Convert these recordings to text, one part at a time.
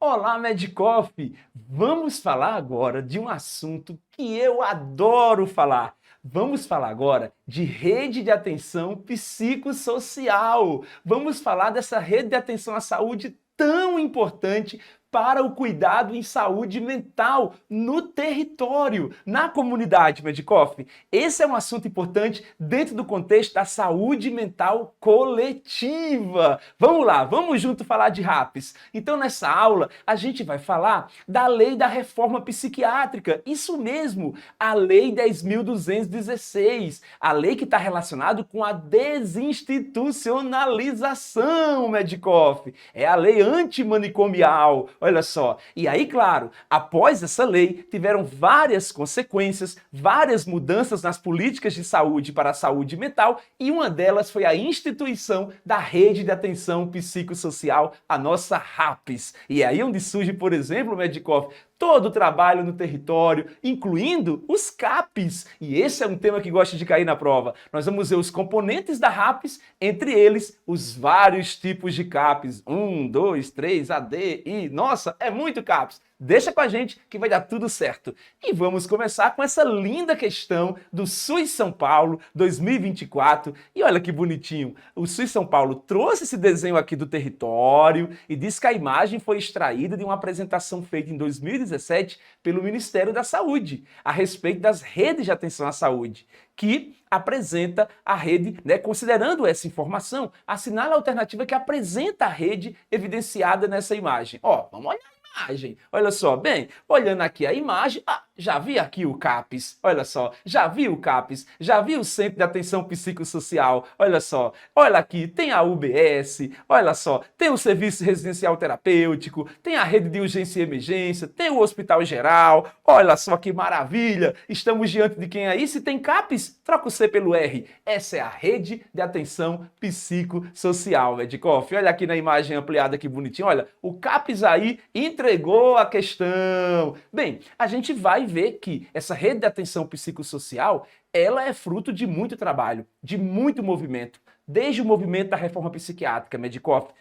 Olá, Medicoff! Vamos falar agora de um assunto que eu adoro falar. Vamos falar agora de rede de atenção psicossocial. Vamos falar dessa rede de atenção à saúde tão importante para o cuidado em saúde mental no território, na comunidade, Medicoff. Esse é um assunto importante dentro do contexto da saúde mental coletiva. Vamos lá, vamos junto falar de RAPS. Então, nessa aula, a gente vai falar da Lei da Reforma Psiquiátrica. Isso mesmo, a Lei 10.216, a lei que está relacionada com a desinstitucionalização, Medicoff. É a lei antimanicomial. Olha só, e aí, claro, após essa lei, tiveram várias consequências, várias mudanças nas políticas de saúde para a saúde mental, e uma delas foi a instituição da Rede de Atenção Psicossocial, a nossa RAPS. E é aí onde surge, por exemplo, Medicoff, todo o trabalho no território, incluindo os CAPs. E esse é um tema que gosta de cair na prova. Nós vamos ver os componentes da RAPS, entre eles os vários tipos de CAPs. 1, 2, 3, AD, I. Nossa, é muito CAPs. Deixa com a gente que vai dar tudo certo. E vamos começar com essa linda questão do SUS São Paulo 2024. E olha que bonitinho, o SUS São Paulo trouxe esse desenho aqui do território e diz que a imagem foi extraída de uma apresentação feita em 2017 pelo Ministério da Saúde a respeito das redes de atenção à saúde, que apresenta a rede, considerando essa informação, assinala a alternativa que apresenta a rede evidenciada nessa imagem. Ó, vamos olhar a imagem. Olha só, bem, olhando aqui a imagem, já vi aqui o CAPS, olha só, já vi o CAPS, já vi o Centro de Atenção Psicossocial, olha só, olha aqui, tem a UBS, olha só, tem o Serviço Residencial Terapêutico, tem a Rede de Urgência e Emergência, tem o Hospital Geral, olha só que maravilha, estamos diante de quem aí? Se tem CAPS, troca o C pelo R, essa é a Rede de Atenção Psicossocial, Medicoff, olha aqui na imagem ampliada que bonitinho, olha, o CAPS aí entregou a questão. Bem, a gente vai ver que essa rede de atenção psicossocial, ela é fruto de muito trabalho, de muito movimento, desde o movimento da reforma psiquiátrica, Medicoff,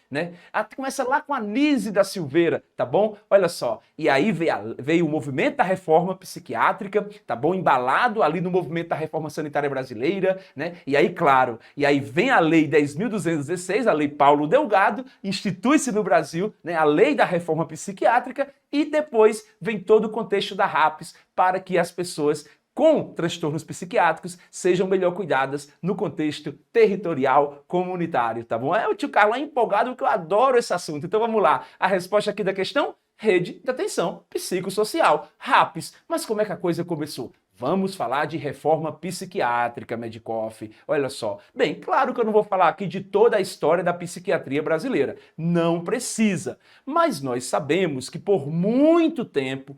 Começa lá com a Nise da Silveira, tá bom? Olha só, e aí veio o movimento da reforma psiquiátrica, tá bom? Embalado ali no movimento da reforma sanitária brasileira, E aí, claro, vem a Lei 10.216, a Lei Paulo Delgado, institui-se no Brasil, a Lei da Reforma Psiquiátrica, e depois vem todo o contexto da RAPS para que as pessoas com transtornos psiquiátricos sejam melhor cuidadas no contexto territorial comunitário, tá bom? O tio Carlos é empolgado porque eu adoro esse assunto. Então vamos lá. A resposta aqui da questão: Rede de Atenção Psicossocial, RAPS. Mas como é que a coisa começou? Vamos falar de reforma psiquiátrica, Medicoff. Olha só. Bem, claro que eu não vou falar aqui de toda a história da psiquiatria brasileira. Não precisa. Mas nós sabemos que por muito tempo,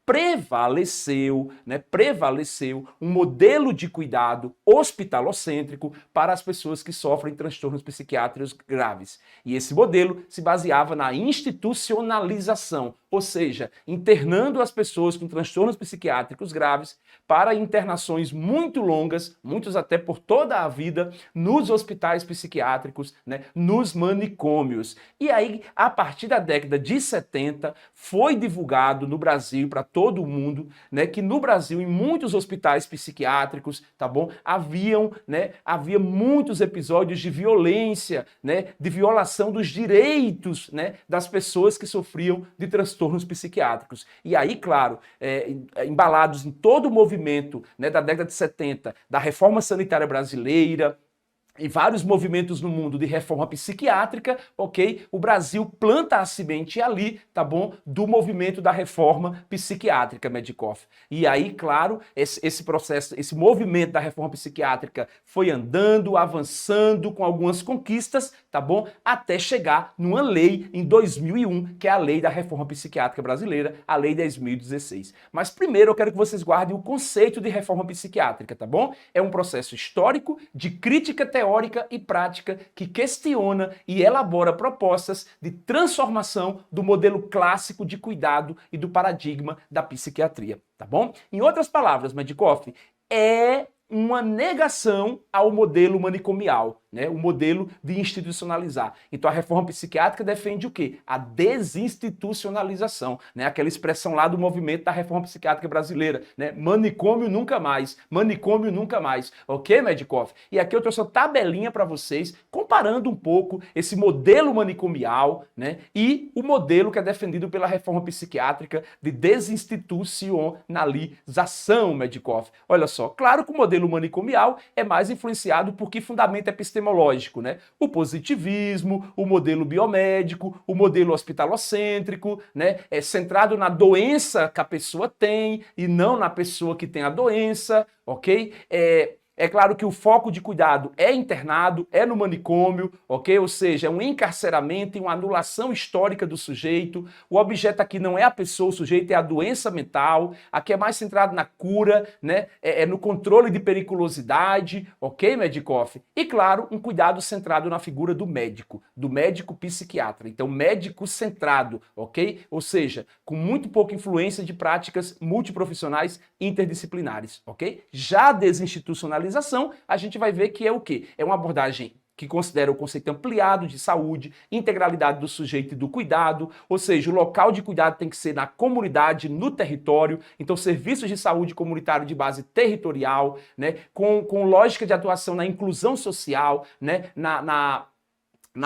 prevaleceu um modelo de cuidado hospitalocêntrico para as pessoas que sofrem transtornos psiquiátricos graves. E esse modelo se baseava na institucionalização, ou seja, internando as pessoas com transtornos psiquiátricos graves para internações muito longas, muitos até por toda a vida, nos hospitais psiquiátricos, nos manicômios. E aí, a partir da década de 70, foi divulgado no Brasil, para todo mundo, que no Brasil, em muitos hospitais psiquiátricos, tá bom? Havia muitos episódios de violência, de violação dos direitos, das pessoas que sofriam de transtornos psiquiátricos. E aí, claro, embalados em todo o movimento, da década de 70, da reforma sanitária brasileira, e vários movimentos no mundo de reforma psiquiátrica, ok? O Brasil planta a semente ali, tá bom? Do movimento da reforma psiquiátrica, Medicoff. E aí, claro, esse processo, esse movimento da reforma psiquiátrica foi andando, avançando com algumas conquistas, tá bom? Até chegar numa lei em 2001, que é a Lei da Reforma Psiquiátrica Brasileira, a Lei 10.016. Mas primeiro eu quero que vocês guardem o conceito de reforma psiquiátrica, tá bom? É um processo histórico de crítica teórica e prática que questiona e elabora propostas de transformação do modelo clássico de cuidado e do paradigma da psiquiatria, tá bom? Em outras palavras, Medicoff, é uma negação ao modelo manicomial. né? O modelo de institucionalizar. Então a reforma psiquiátrica defende o quê? A desinstitucionalização, né? Aquela expressão lá do movimento da reforma psiquiátrica brasileira, né? Manicômio nunca mais, manicômio nunca mais, ok, Medcoff? E aqui eu trouxe uma tabelinha para vocês, comparando um pouco esse modelo manicomial, né? E o modelo que é defendido pela reforma psiquiátrica de desinstitucionalização, Medcoff. Olha só, claro que o modelo manicomial é mais influenciado por que fundamento epistemológico, né? O positivismo, o modelo biomédico, o modelo hospitalocêntrico, né? É centrado na doença que a pessoa tem e não na pessoa que tem a doença, ok? É claro que o foco de cuidado é internado, é no manicômio, ok? Ou seja, é um encarceramento e uma anulação histórica do sujeito. O objeto aqui não é a pessoa, o sujeito é a doença mental. Aqui é mais centrado na cura, né? É no controle de periculosidade, ok, Medcoff? E claro, um cuidado centrado na figura do médico psiquiatra. Então, médico centrado, ok? Ou seja, com muito pouca influência de práticas multiprofissionais interdisciplinares, ok? Já a desinstitucionalização, a gente vai ver que é o quê? É uma abordagem que considera o conceito ampliado de saúde, integralidade do sujeito e do cuidado, ou seja, o local de cuidado tem que ser na comunidade, no território, então serviços de saúde comunitário de base territorial, né, com lógica de atuação na inclusão social, né, na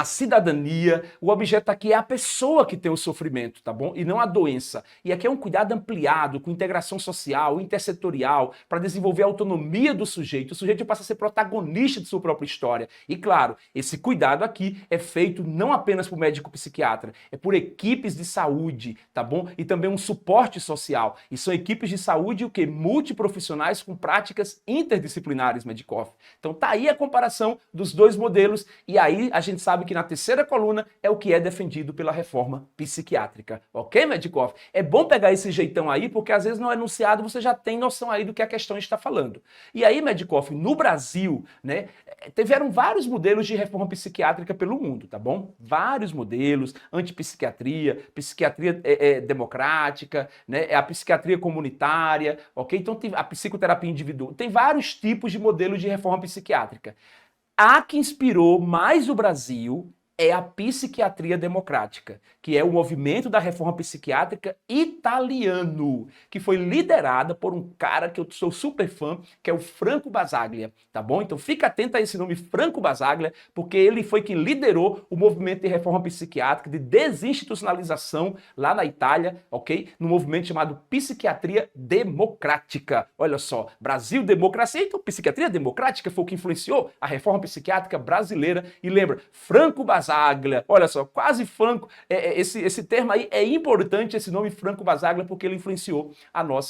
cidadania. O objeto aqui é a pessoa que tem o sofrimento, tá bom? E não a doença. E aqui é um cuidado ampliado, com integração social, intersetorial, para desenvolver a autonomia do sujeito. O sujeito passa a ser protagonista de sua própria história. E claro, esse cuidado aqui é feito não apenas por médico psiquiatra, é por equipes de saúde, tá bom? E também um suporte social. E são equipes de saúde o quê? Multiprofissionais com práticas interdisciplinares, Medcoff. Então tá aí a comparação dos dois modelos e aí a gente sabe que na terceira coluna é o que é defendido pela reforma psiquiátrica. Ok, Medcoff? É bom pegar esse jeitão aí, porque às vezes no enunciado você já tem noção aí do que a questão está falando. E aí, Medcoff, no Brasil, né, tiveram vários modelos de reforma psiquiátrica pelo mundo, tá bom? Vários modelos, antipsiquiatria, psiquiatria democrática, né, a psiquiatria comunitária, ok? Então tem a psicoterapia individual, tem vários tipos de modelos de reforma psiquiátrica. A que inspirou mais o Brasil é a psiquiatria democrática, que é o movimento da reforma psiquiátrica italiano, que foi liderada por um cara que eu sou super fã, que é o Franco Basaglia, tá bom? Então fica atento a esse nome, Franco Basaglia, porque ele foi quem liderou o movimento de reforma psiquiátrica, de desinstitucionalização lá na Itália, ok? No movimento chamado psiquiatria democrática. Olha só, Brasil, democracia, então psiquiatria democrática foi o que influenciou a reforma psiquiátrica brasileira. E lembra, Franco Basaglia, olha só, quase Franco, esse termo aí é importante, esse nome Franco Basaglia, porque ele influenciou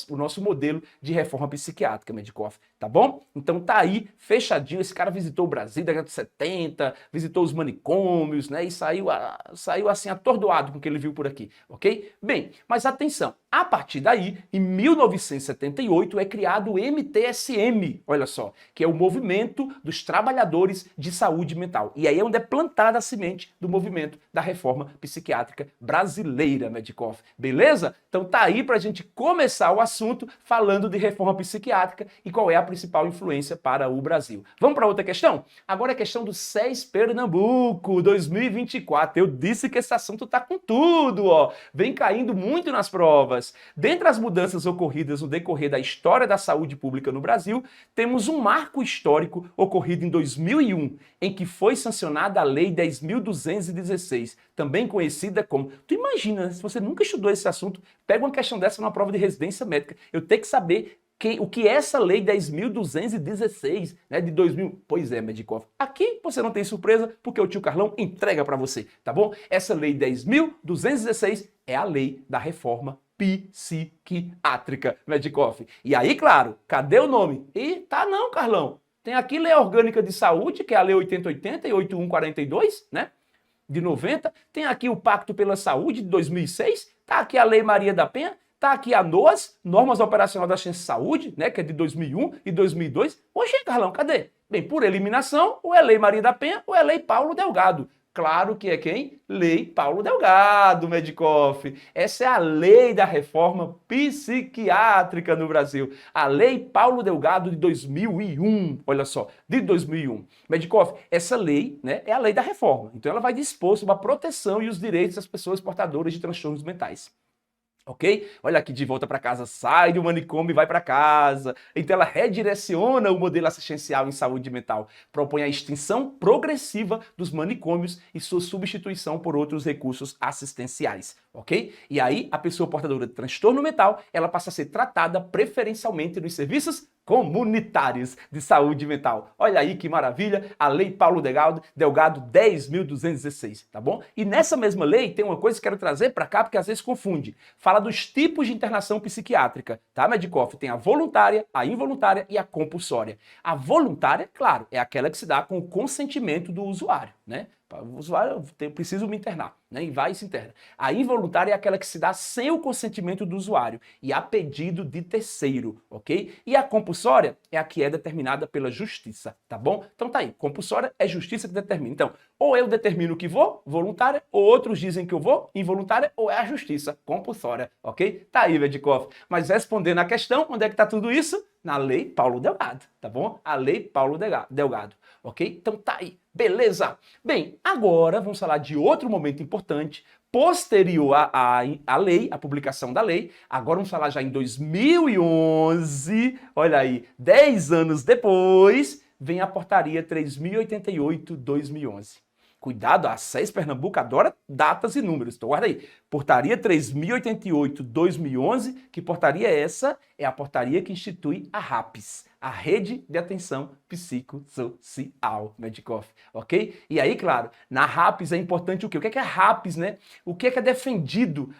o nosso modelo de reforma psiquiátrica, Medcoff, tá bom? Então tá aí, fechadinho, esse cara visitou o Brasil da década de 70, visitou os manicômios, né, e saiu assim atordoado com o que ele viu por aqui, ok? Bem, mas atenção, a partir daí, em 1978, é criado o MTSM, olha só, que é o Movimento dos Trabalhadores de Saúde Mental. E aí é onde é plantada a semente do movimento da reforma psiquiátrica brasileira, Medcoff. Beleza? Então tá aí pra gente começar o assunto falando de reforma psiquiátrica e qual é a principal influência para o Brasil. Vamos para outra questão? Agora é a questão do SES Pernambuco 2024. Eu disse que esse assunto tá com tudo, ó. Vem caindo muito nas provas. Dentre as mudanças ocorridas no decorrer da história da saúde pública no Brasil, temos um marco histórico ocorrido em 2001, em que foi sancionada a Lei 10.216, também conhecida como... Tu imagina, se você nunca estudou esse assunto, pega uma questão dessa numa prova de residência médica, eu tenho que saber o que é essa Lei 10.216, né, de 2000. Pois é, Medcoff. Aqui você não tem surpresa, porque o tio Carlão entrega para você, tá bom? Essa Lei 10.216 é a lei da reforma psiquiátrica, Medcoff. E aí, claro, cadê o nome? E tá não, Carlão. Tem aqui Lei Orgânica de Saúde, que é a Lei 8080 e 8142, né? De 90. Tem aqui o Pacto pela Saúde, de 2006. Tá aqui a Lei Maria da Penha. Tá aqui a NOAS, Normas Operacionais da Ciência e Saúde, né? Que é de 2001 e 2002. Oxe, Carlão, cadê? Bem, por eliminação, ou é Lei Maria da Penha ou é Lei Paulo Delgado. Claro que é quem? Lei Paulo Delgado, Medicoff. Essa é a lei da reforma psiquiátrica no Brasil. A lei Paulo Delgado de 2001. Olha só, de 2001. Medicoff, essa lei, né, é a lei da reforma. Então ela vai dispor sobre a proteção e os direitos das pessoas portadoras de transtornos mentais. Ok? Olha aqui, de volta para casa, sai do manicômio e vai para casa. Então ela redireciona o modelo assistencial em saúde mental, propõe a extinção progressiva dos manicômios e sua substituição por outros recursos assistenciais, ok? E aí a pessoa portadora de transtorno mental, ela passa a ser tratada preferencialmente nos serviços comunitários de saúde mental. Olha aí que maravilha, a Lei Paulo Delgado 10.216, tá bom? E nessa mesma lei tem uma coisa que eu quero trazer para cá, porque às vezes confunde. Fala dos tipos de internação psiquiátrica, tá, Medicoff? Tem a voluntária, a involuntária e a compulsória. A voluntária, claro, é aquela que se dá com o consentimento do usuário, né? O usuário preciso me internar, né? E vai e se interna. A involuntária é aquela que se dá sem o consentimento do usuário e a pedido de terceiro, ok? E a compulsória é a que é determinada pela justiça, tá bom? Então tá aí, compulsória é justiça que determina. Então, ou eu determino que vou, voluntária, ou outros dizem que eu vou, involuntária, ou é a justiça, compulsória, ok? Tá aí, Medicoff. Mas respondendo a questão, onde é que tá tudo isso? Na Lei Paulo Delgado, tá bom? A Lei Paulo Delgado, ok? Então tá aí, beleza? Bem, agora vamos falar de outro momento importante, posterior à lei, à publicação da lei. Agora vamos falar já em 2011, olha aí, 10 anos depois, vem a portaria 3088/2011. Cuidado, a SES Pernambuco adora datas e números, então guarda aí. Portaria 3088/2011, que portaria é essa? É a portaria que institui a RAPS, a Rede de Atenção Psicossocial, Medicoff, ok? E aí, claro, na RAPS é importante o quê? O que é a RAPS, né? O que é defendido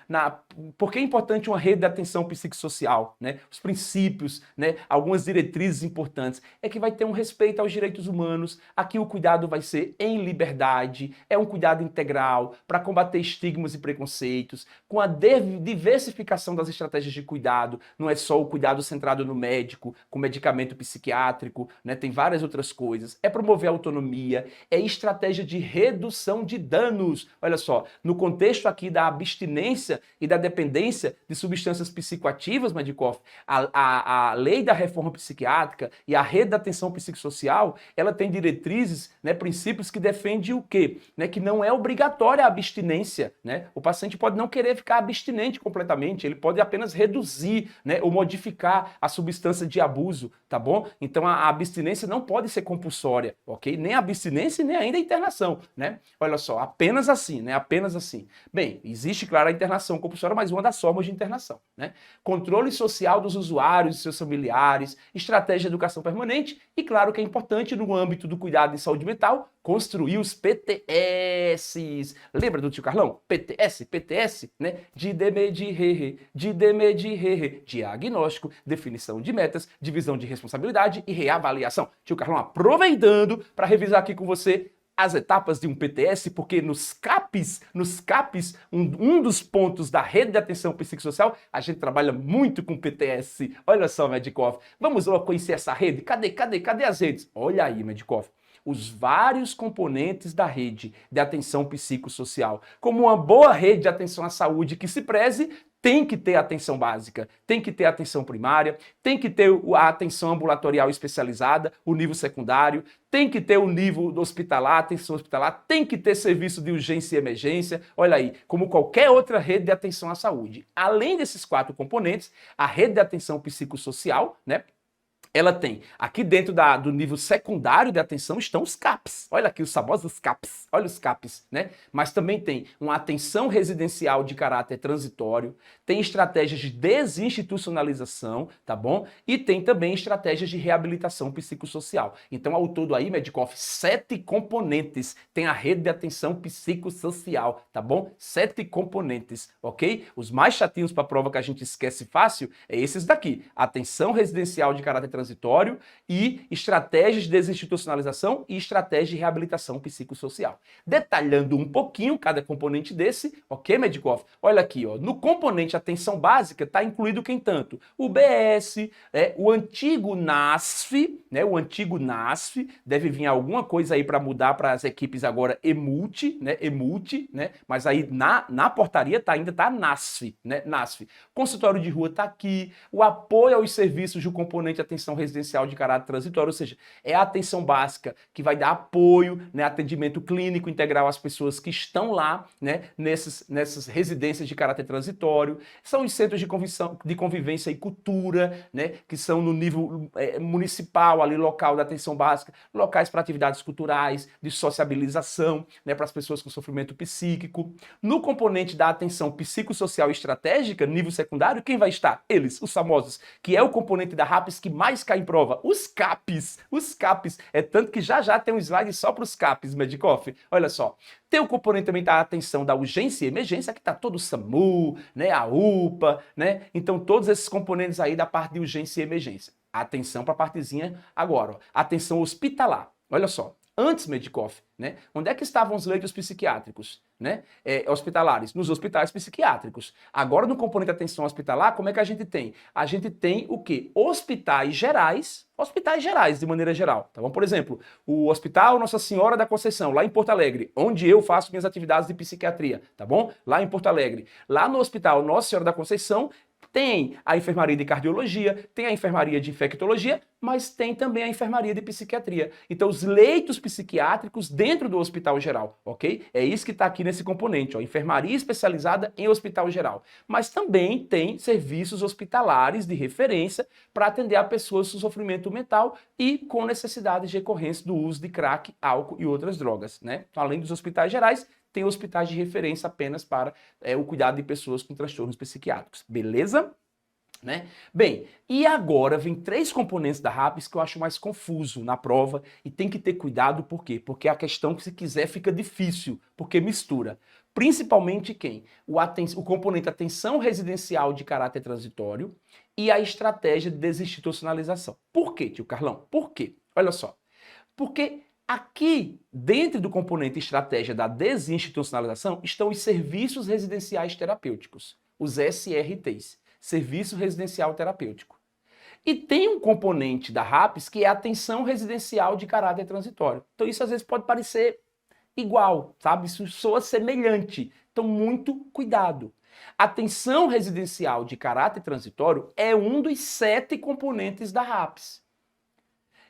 Por que é importante uma rede de atenção psicossocial, né? Os princípios, né? Algumas diretrizes importantes. É que vai ter um respeito aos direitos humanos, aqui o cuidado vai ser em liberdade, é um cuidado integral para combater estigmas e preconceitos, com a diversificação das estratégias de cuidado, não é só o cuidado centrado no médico, com medicamento psiquiátrico, né? Tem várias outras coisas. É promover a autonomia, é estratégia de redução de danos. Olha só, no contexto aqui da abstinência e da dependência de substâncias psicoativas, Medicoff, a lei da reforma psiquiátrica e a rede da atenção psicossocial, ela tem diretrizes, né, princípios que defendem o quê? Né, que não é obrigatória a abstinência, né? O paciente pode não querer ficar abstinente completamente, ele pode apenas reduzir, né, ou modificar a substância de abuso, tá bom? Então a abstinência não pode ser compulsória, ok? Nem a abstinência nem ainda a internação, né? Olha só, apenas assim, né? Apenas assim. Bem, existe, claro, a internação compulsória, mas uma das formas de internação, né? Controle social dos usuários e seus familiares, estratégia de educação permanente e, claro, que é importante no âmbito do cuidado em saúde mental, construir os PTS. Lembra do tio Carlão? PTS, né? Diagnóstico, definição de metas, divisão de responsabilidade e reavaliação. Tio Carlão, aproveitando para revisar aqui com você as etapas de um PTS, porque nos CAPs, um dos pontos da rede de atenção psicossocial, a gente trabalha muito com PTS. Olha só, Medicoff, vamos lá conhecer essa rede? Cadê as redes? Olha aí, Medicoff, os vários componentes da rede de atenção psicossocial. Como uma boa rede de atenção à saúde que se preze, tem que ter atenção básica, tem que ter atenção primária, tem que ter a atenção ambulatorial especializada, o nível secundário, tem que ter o nível hospitalar, atenção hospitalar, tem que ter serviço de urgência e emergência, olha aí, como qualquer outra rede de atenção à saúde. Além desses 4 componentes, a rede de atenção psicossocial, né? Ela tem, aqui dentro do nível secundário de atenção estão os CAPs. Olha aqui os famosos CAPs, olha os CAPs, né? Mas também tem uma atenção residencial de caráter transitório, tem estratégias de desinstitucionalização, tá bom? E tem também estratégias de reabilitação psicossocial. Então, ao todo aí, Medicoff, 7 componentes tem a rede de atenção psicossocial, tá bom? 7 componentes, ok? Os mais chatinhos para a prova que a gente esquece fácil é esses daqui. Atenção residencial de caráter transitório, transitório e estratégias de desinstitucionalização e estratégias de reabilitação psicossocial. Detalhando um pouquinho cada componente desse, ok, Medikoff? Olha aqui, ó, no componente atenção básica está incluído quem tanto? O BS, o antigo NASF, né? O antigo NASF, deve vir alguma coisa aí para mudar para as equipes agora EMULT, né? EMULT, né? Mas aí na portaria ainda tá NASF, né? NASF. Consultório de rua está aqui, o apoio aos serviços do componente atenção residencial de caráter transitório, ou seja, é a atenção básica que vai dar apoio, né, atendimento clínico integral às pessoas que estão lá, né, nessas residências de caráter transitório. São os centros de convivência e cultura, né, que são no nível municipal, ali local da atenção básica, locais para atividades culturais, de sociabilização, né, para as pessoas com sofrimento psíquico. No componente da atenção psicossocial estratégica, nível secundário, quem vai estar? Eles, os famosos, que é o componente da RAPS que mais cai em prova, os CAPs. Os CAPs. É tanto que já tem um slide só para os CAPs, Medikoff. Olha só. Tem o componente também da atenção da urgência e emergência, que está todo o SAMU, né, a UPA, né? Então todos esses componentes aí da parte de urgência e emergência. Atenção para a partezinha agora, ó. Atenção hospitalar. Olha só. Antes, Medikoff, né? Onde é que estavam os leitos psiquiátricos, né? Hospitalares? Nos hospitais psiquiátricos. Agora, no componente de atenção hospitalar, como é que a gente tem? A gente tem o quê? Hospitais gerais de maneira geral, tá bom? Por exemplo, o Hospital Nossa Senhora da Conceição, lá em Porto Alegre, onde eu faço minhas atividades de psiquiatria, tá bom? Lá em Porto Alegre. Lá no Hospital Nossa Senhora da Conceição, tem a enfermaria de cardiologia, tem a enfermaria de infectologia, mas tem também a enfermaria de psiquiatria. Então, os leitos psiquiátricos dentro do hospital geral, ok? É isso que está aqui nesse componente, ó, enfermaria especializada em hospital geral. Mas também tem serviços hospitalares de referência para atender a pessoas com sofrimento mental e com necessidades de recorrência do uso de crack, álcool e outras drogas, né? Então, além dos hospitais gerais, tem hospitais de referência apenas para o cuidado de pessoas com transtornos psiquiátricos. Beleza? Né? Bem, e agora vem 3 componentes da RAPS que eu acho mais confuso na prova e tem que ter cuidado, por quê? Porque a questão que se quiser fica difícil, porque mistura. Principalmente quem? O componente atenção residencial de caráter transitório e a estratégia de desinstitucionalização. Por quê, tio Carlão? Por quê? Olha só. Porque aqui, dentro do componente estratégia da desinstitucionalização, estão os serviços residenciais terapêuticos, os SRTs, Serviço Residencial Terapêutico. E tem um componente da RAPS que é a atenção residencial de caráter transitório. Então isso às vezes pode parecer igual, sabe? Isso soa semelhante. Então muito cuidado. Atenção residencial de caráter transitório é um dos 7 componentes da RAPS.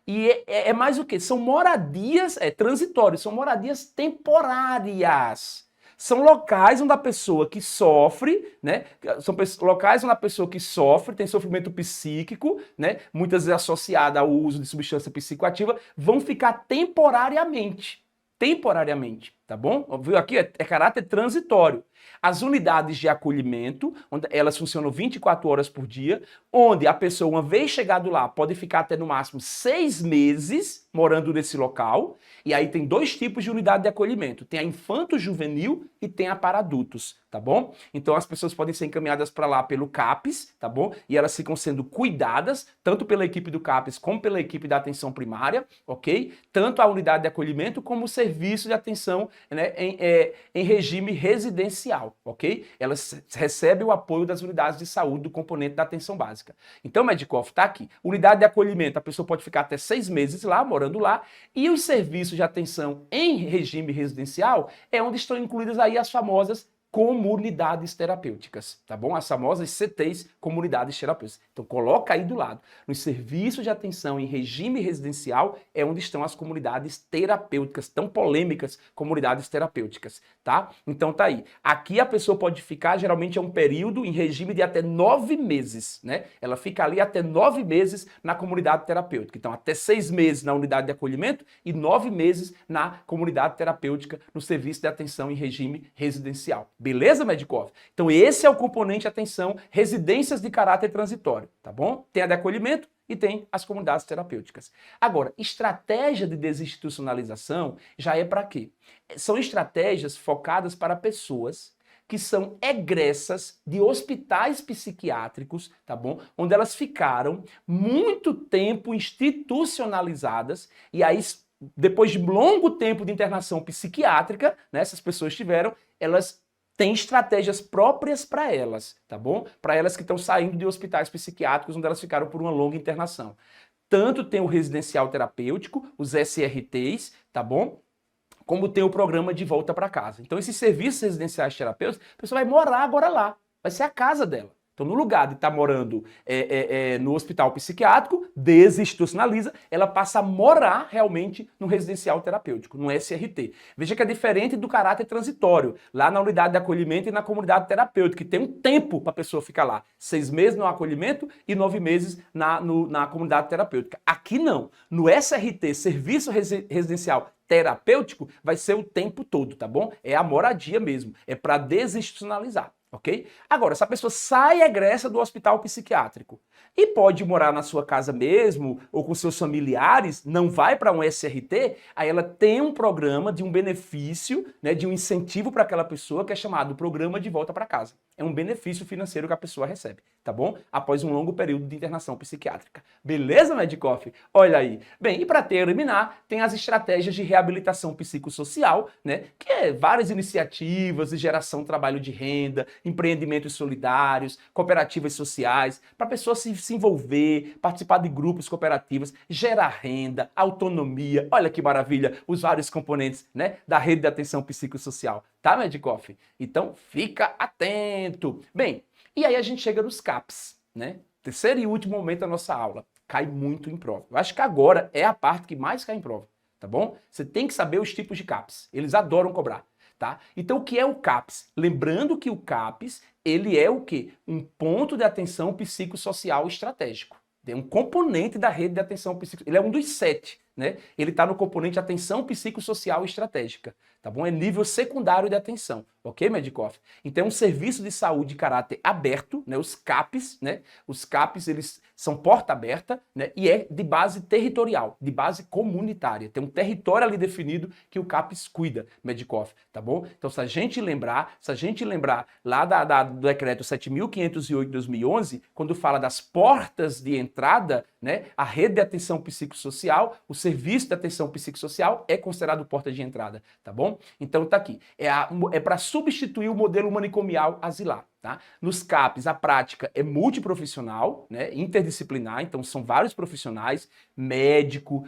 E é mais o quê? São moradias transitórias, são moradias temporárias. São locais onde a pessoa que sofre, né? São locais onde a pessoa que sofre, tem sofrimento psíquico, né? Muitas vezes associada ao uso de substância psicoativa, vão ficar temporariamente. Temporariamente, tá bom? Viu aqui? É caráter transitório. As unidades de acolhimento, onde elas funcionam 24 horas por dia, onde a pessoa, uma vez chegado lá, pode ficar até no máximo 6 meses morando nesse local. E aí tem 2 tipos de unidade de acolhimento. Tem a infanto-juvenil e tem a para adultos, tá bom? Então as pessoas podem ser encaminhadas para lá pelo CAPS, tá bom? E elas ficam sendo cuidadas, tanto pela equipe do CAPS como pela equipe da atenção primária, ok? Tanto a unidade de acolhimento como o serviço de atenção, né, em regime residencial, ok? Elas recebem o apoio das unidades de saúde do componente da atenção básica. Então, Medikoff, tá aqui. Unidade de acolhimento, a pessoa pode ficar até 6 meses lá, morando lá, e os serviços de atenção em regime residencial é onde estão incluídas aí as famosas comunidades terapêuticas, tá bom? As famosas CTs, comunidades terapêuticas. Então coloca aí do lado. Nos serviços de atenção em regime residencial é onde estão as comunidades terapêuticas, tão polêmicas comunidades terapêuticas, tá? Então tá aí. Aqui a pessoa pode ficar, geralmente é um período em regime de até 9 meses, né? Ela fica ali até 9 meses na comunidade terapêutica. Então até 6 meses na unidade de acolhimento e 9 meses na comunidade terapêutica no serviço de atenção em regime residencial. Beleza, Medikoff? Então esse é o componente atenção, residências de caráter transitório, tá bom? Tem a de acolhimento e tem as comunidades terapêuticas. Agora, estratégia de desinstitucionalização já é para quê? São estratégias focadas para pessoas que são egressas de hospitais psiquiátricos, tá bom? Onde elas ficaram muito tempo institucionalizadas e aí depois de longo tempo de internação psiquiátrica, né, essas pessoas tiveram, elas têm estratégias próprias para elas, tá bom? Para elas que estão saindo de hospitais psiquiátricos onde elas ficaram por uma longa internação. Tanto tem o residencial terapêutico, os SRTs, tá bom? Como tem o programa de volta para casa. Então, esses serviços residenciais terapêuticos, a pessoa vai morar agora lá, vai ser a casa dela. Então, no lugar de estar morando no hospital psiquiátrico, desinstitucionaliza, ela passa a morar realmente no residencial terapêutico, no SRT. Veja que é diferente do caráter transitório, lá na unidade de acolhimento e na comunidade terapêutica, que tem um tempo para a pessoa ficar lá. 6 meses no acolhimento e 9 meses na comunidade terapêutica. Aqui não. No SRT, Serviço Residencial Terapêutico, vai ser o tempo todo, tá bom? É a moradia mesmo, é para desinstitucionalizar. Ok? Agora, se a pessoa sai egressa do hospital psiquiátrico e pode morar na sua casa mesmo ou com seus familiares, não vai para um SRT, aí ela tem um programa de um benefício, né, de um incentivo para aquela pessoa que é chamado Programa de Volta para Casa. É um benefício financeiro que a pessoa recebe, tá bom? Após um longo período de internação psiquiátrica. Beleza, Medicoff? Olha aí. Bem, e para terminar, tem as estratégias de reabilitação psicossocial, né, que é várias iniciativas de geração de trabalho de renda, empreendimentos solidários, cooperativas sociais, para a pessoa se envolver, participar de grupos cooperativos, gerar renda, autonomia. Olha que maravilha, os vários componentes, né, da rede de atenção psicossocial. Tá, Medicoff? Então, fica atento. Bem, e aí a gente chega nos CAPs, né? Terceiro e último momento da nossa aula. Cai muito em prova. Eu acho que agora é a parte que mais cai em prova, tá bom? Você tem que saber os tipos de CAPs. Eles adoram cobrar. Tá? Então, o que é o CAPS? Lembrando que o CAPS, ele é o quê? Um ponto de atenção psicossocial estratégico. É um componente da rede de atenção psicossocial. Ele é um dos 7, né? Ele está no componente de atenção psicossocial estratégica, tá bom? É nível secundário de atenção, ok, Medicoff? Então, é um serviço de saúde de caráter aberto, né? Os CAPs, né? Os CAPs, eles são porta aberta, né? E é de base territorial, de base comunitária. Tem um território ali definido que o CAPs cuida, Medicoff, tá bom? Então, se a gente lembrar lá do decreto 7.508 de 2011, quando fala das portas de entrada, né? A rede de atenção psicossocial, o serviço de atenção psicossocial é considerado porta de entrada, tá bom? Então tá aqui, é para substituir o modelo manicomial asilar. Tá? Nos CAPs, a prática é multiprofissional, né, interdisciplinar, então são vários profissionais, médico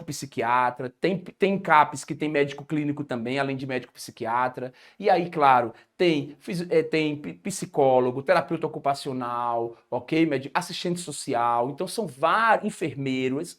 psiquiatra, tem CAPs que tem médico clínico também, além de médico psiquiatra, e aí, claro, tem psicólogo, terapeuta ocupacional, ok? Assistente social, então são vários enfermeiros,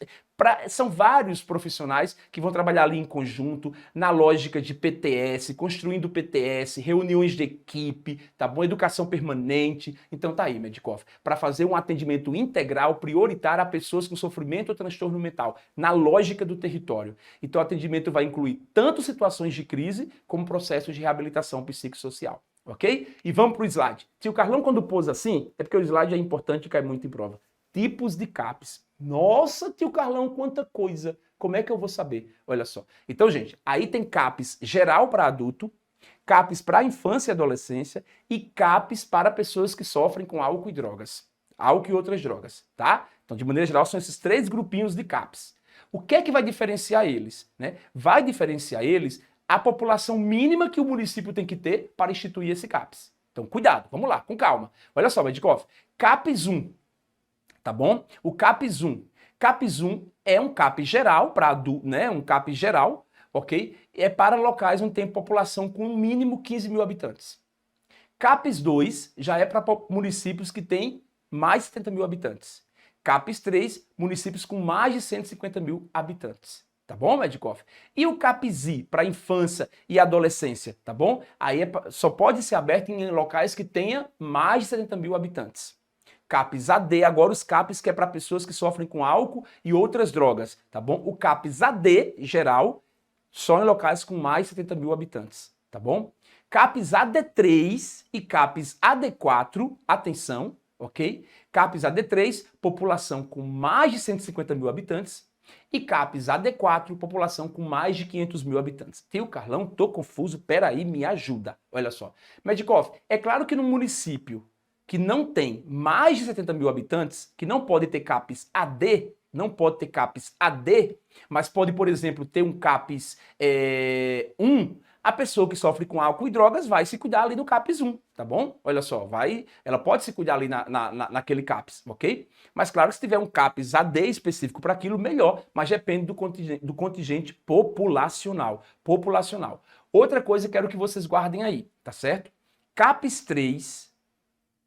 são vários profissionais que vão trabalhar ali em conjunto, na lógica de PTS, construindo PTS, reuniões de equipe, tá bom? Educação permanente. Então tá aí, Medicoff, para fazer um atendimento integral, prioritário a pessoas com sofrimento ou transtorno mental, na lógica do território. Então o atendimento vai incluir tanto situações de crise, como processos de reabilitação psicossocial. Ok? E vamos para o slide. Tio Carlão, quando pôs assim, é porque o slide é importante e cai muito em prova. Tipos de CAPs. Nossa, tio Carlão, quanta coisa. Como é que eu vou saber? Olha só. Então, gente, aí tem CAPs geral para adulto, CAPs para infância e adolescência e CAPs para pessoas que sofrem com álcool e drogas. Álcool e outras drogas, tá? Então, de maneira geral, são esses 3 grupinhos de CAPs. O que é que vai diferenciar eles? Né? Vai diferenciar eles a população mínima que o município tem que ter para instituir esse CAPs. Então, cuidado, vamos lá, com calma. Olha só, Medicoff, CAPs 1. Tá bom? O CAPs 1. CAPs 1 é um CAP geral para adulto, né? Um CAP geral, ok? É para locais onde tem população com no mínimo 15 mil habitantes. CAPs 2 já é para municípios que têm mais de 70 mil habitantes. CAPs 3, municípios com mais de 150 mil habitantes. Tá bom, Medicoff? E o CAPs-I para infância e adolescência, tá bom? Aí só pode ser aberto em locais que tenha mais de 70 mil habitantes. CAPs AD, agora os CAPs que é para pessoas que sofrem com álcool e outras drogas, tá bom? O CAPs AD, geral, só em locais com mais de 70 mil habitantes, tá bom? CAPs AD3 e CAPs AD4, atenção, ok? CAPs AD3, população com mais de 150 mil habitantes. E CAPES AD4, população com mais de 500 mil habitantes. Tio Carlão, tô confuso, peraí, me ajuda. Olha só. Medikoff, é claro que no município que não tem mais de 70 mil habitantes, que não pode ter CAPES AD, não pode ter CAPES AD, mas pode, por exemplo, ter um CAPES 1, a pessoa que sofre com álcool e drogas vai se cuidar ali no CAPES 1, tá bom? Olha só, ela pode se cuidar ali naquele CAPES, ok? Mas claro que se tiver um CAPES AD específico para aquilo, melhor, mas depende do contingente populacional. Outra coisa que quero que vocês guardem aí, tá certo? CAPES 3,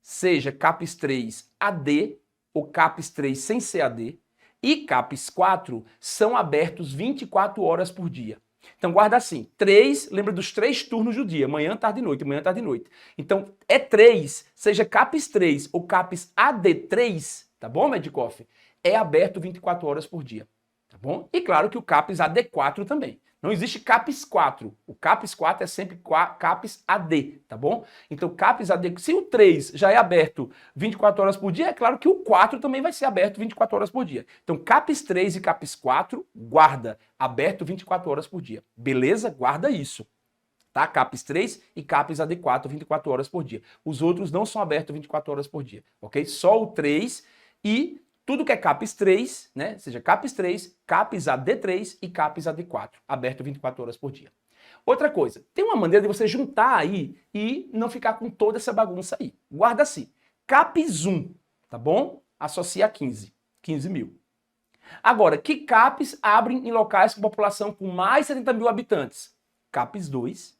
seja CAPES 3 AD ou CAPES 3 sem ser AD, e CAPES 4 são abertos 24 horas por dia. Então guarda assim, 3, lembra dos 3 turnos do dia, manhã, tarde e noite, manhã, tarde e noite. Então é 3, seja CAPES 3 ou CAPES AD3, tá bom, Medikoff? É aberto 24 horas por dia, tá bom? E claro que o CAPES AD4 também. Não existe CAPES 4. O CAPES 4 é sempre CAPES AD, tá bom? Então, CAPES AD, se o 3 já é aberto 24 horas por dia, é claro que o 4 também vai ser aberto 24 horas por dia. Então, CAPES 3 e CAPES 4, guarda, aberto 24 horas por dia. Beleza? Guarda isso. Tá? CAPES 3 e CAPES AD4, 24 horas por dia. Os outros não são abertos 24 horas por dia, ok? Só o 3 e tudo que é CAPES 3, né? Seja CAPES 3, CAPES AD3 e CAPES AD4, aberto 24 horas por dia. Outra coisa, tem uma maneira de você juntar aí e não ficar com toda essa bagunça aí. Guarda assim, CAPES 1, tá bom? Associa a 15 mil. Agora, que CAPES abrem em locais com população com mais de 70 mil habitantes? CAPES 2,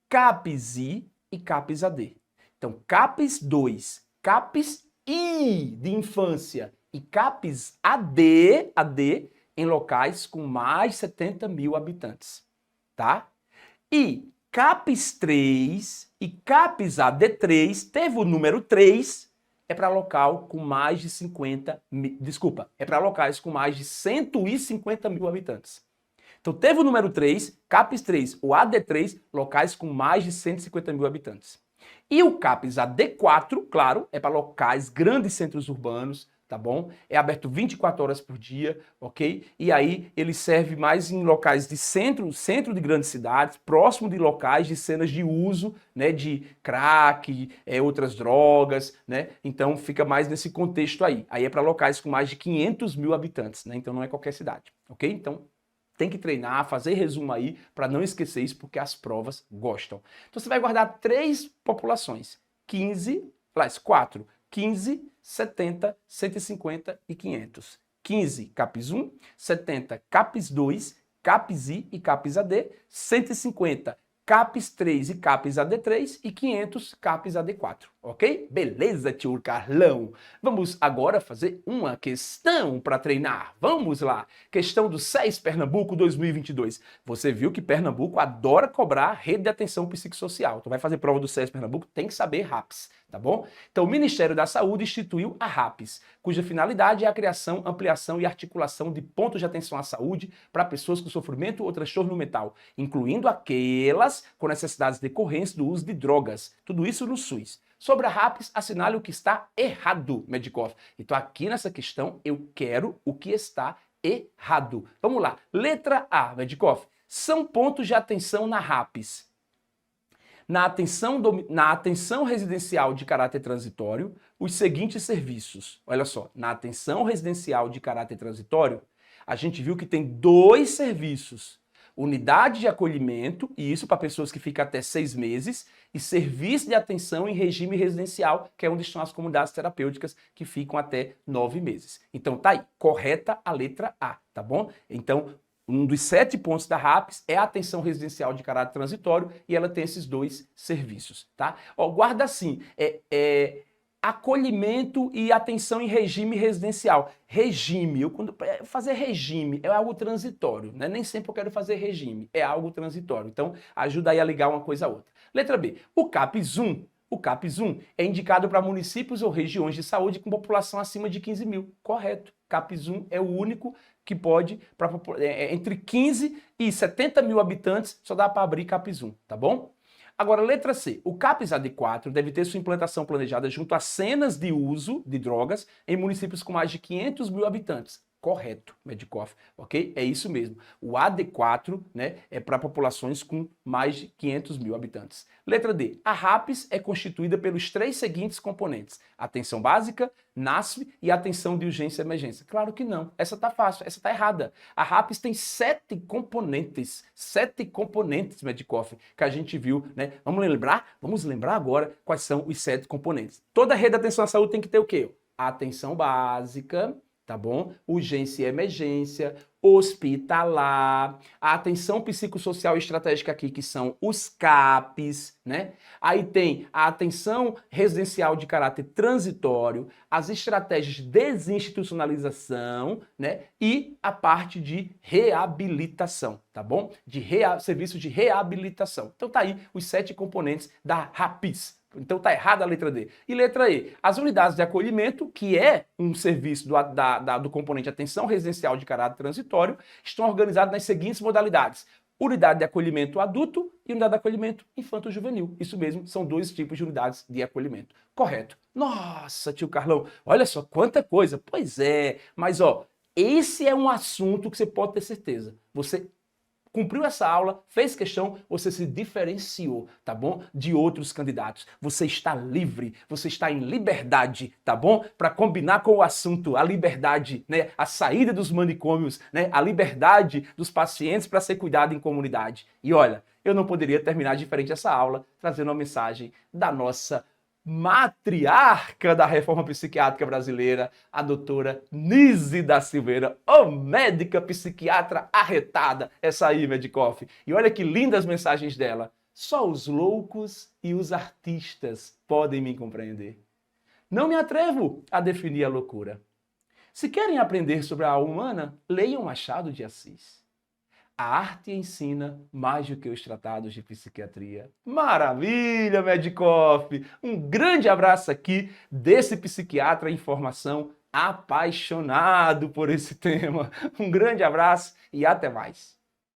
CAPES I e CAPES AD. Então, CAPES 2, CAPES I de infância e CAPES AD em locais com mais de 70 mil habitantes, tá? E CAPES 3 e CAPES AD3, teve o número 3, é para local com mais de 50 mil, desculpa, é para locais com mais de 150 mil habitantes. Então teve o número 3, CAPES 3 ou AD3, locais com mais de 150 mil habitantes. E o CAPES AD4, claro, é para locais, grandes centros urbanos, tá bom? É aberto 24 horas por dia, ok? E aí ele serve mais em locais de centro de grandes cidades, próximo de locais de cenas de uso, né, de crack, outras drogas, né? Então fica mais nesse contexto aí. Aí é para locais com mais de 500 mil habitantes, né? Então não é qualquer cidade, ok? Então tem que treinar, fazer resumo aí, para não esquecer isso, porque as provas gostam. Então você vai guardar 3 populações, 4, 15, 70, 150 e 500. 15, CAPES 1, 70, CAPES 2, CAPES I e CAPES AD, 150, CAPES 3 e CAPES AD3 e 500 CAPES AD4, ok? Beleza, tio Carlão? Vamos agora fazer uma questão para treinar. Vamos lá. Questão do SES Pernambuco 2022. Você viu que Pernambuco adora cobrar rede de atenção psicossocial. Tu vai fazer prova do SES Pernambuco, tem que saber RAPS, tá bom? Então, o Ministério da Saúde instituiu a RAPS, cuja finalidade é a criação, ampliação e articulação de pontos de atenção à saúde para pessoas com sofrimento ou transtorno mental, incluindo aquelas com necessidades decorrentes do uso de drogas. Tudo isso no SUS. Sobre a RAPS, assinale o que está errado, Medikoff. Então aqui nessa questão eu quero o que está errado. Vamos lá. Letra A, Medikoff. São pontos de atenção na RAPS. Na atenção residencial de caráter transitório, os seguintes serviços. Olha só, na atenção residencial de caráter transitório, a gente viu que tem 2 serviços. Unidade de acolhimento, e isso para pessoas que ficam até 6 meses, e serviço de atenção em regime residencial, que é onde estão as comunidades terapêuticas que ficam até 9 meses. Então tá aí, correta a letra A, tá bom? Então, um dos 7 pontos da RAPS é a atenção residencial de caráter transitório e ela tem esses 2 serviços, tá? Ó, guarda assim, acolhimento e atenção em regime residencial. Regime, fazer regime é algo transitório, né? Nem sempre eu quero fazer regime, é algo transitório. Então, ajuda aí a ligar uma coisa a outra. Letra B, o CAPES 1. O CAPES 1 é indicado para municípios ou regiões de saúde com população acima de 15 mil. Correto. CAPES 1 é o único que pode, entre 15 e 70 mil habitantes, só dá para abrir CAPES 1, tá bom? Agora, letra C. O CAPES AD4 deve ter sua implantação planejada junto a cenas de uso de drogas em municípios com mais de 500 mil habitantes. Correto, Medicoff, ok? É isso mesmo. O AD4, né, é para populações com mais de 500 mil habitantes. Letra D. A RAPS é constituída pelos 3 seguintes componentes: atenção básica, NASF e atenção de urgência e emergência. Claro que não. Essa tá fácil, essa tá errada. A RAPS tem 7 componentes, Medicoff, que a gente viu, né? Vamos lembrar? Vamos lembrar agora quais são os 7 componentes. Toda rede de atenção à saúde tem que ter o quê? Atenção básica, tá bom? Urgência e emergência, hospitalar, a atenção psicossocial e estratégica aqui, que são os CAPs, né? Aí tem a atenção residencial de caráter transitório, as estratégias de desinstitucionalização, né? E a parte de reabilitação, tá bom? Serviço de reabilitação. Então tá aí os 7 componentes da RAPS. Então tá errada a letra D. E letra E, as unidades de acolhimento, que é um serviço do componente atenção residencial de caráter transitório, estão organizadas nas seguintes modalidades: unidade de acolhimento adulto e unidade de acolhimento infanto-juvenil. Isso mesmo, são 2 tipos de unidades de acolhimento. Correto. Nossa, tio Carlão, olha só quanta coisa. Pois é, mas ó, esse é um assunto que você pode ter certeza. Você cumpriu essa aula, fez questão, você se diferenciou, tá bom? De outros candidatos. Você está livre, você está em liberdade, tá bom? Para combinar com o assunto, a liberdade, né? A saída dos manicômios, né? A liberdade dos pacientes para ser cuidado em comunidade. E olha, eu não poderia terminar diferente essa aula trazendo uma mensagem da nossa matriarca da reforma psiquiátrica brasileira, a doutora Nise da Silveira, médica psiquiatra arretada, essa aí, Medicoff. E olha que lindas mensagens dela. Só os loucos e os artistas podem me compreender. Não me atrevo a definir a loucura. Se querem aprender sobre a alma humana, leiam Machado de Assis. A arte ensina mais do que os tratados de psiquiatria. Maravilha, Medicoff! Um grande abraço aqui desse psiquiatra em formação apaixonado por esse tema. Um grande abraço e até mais.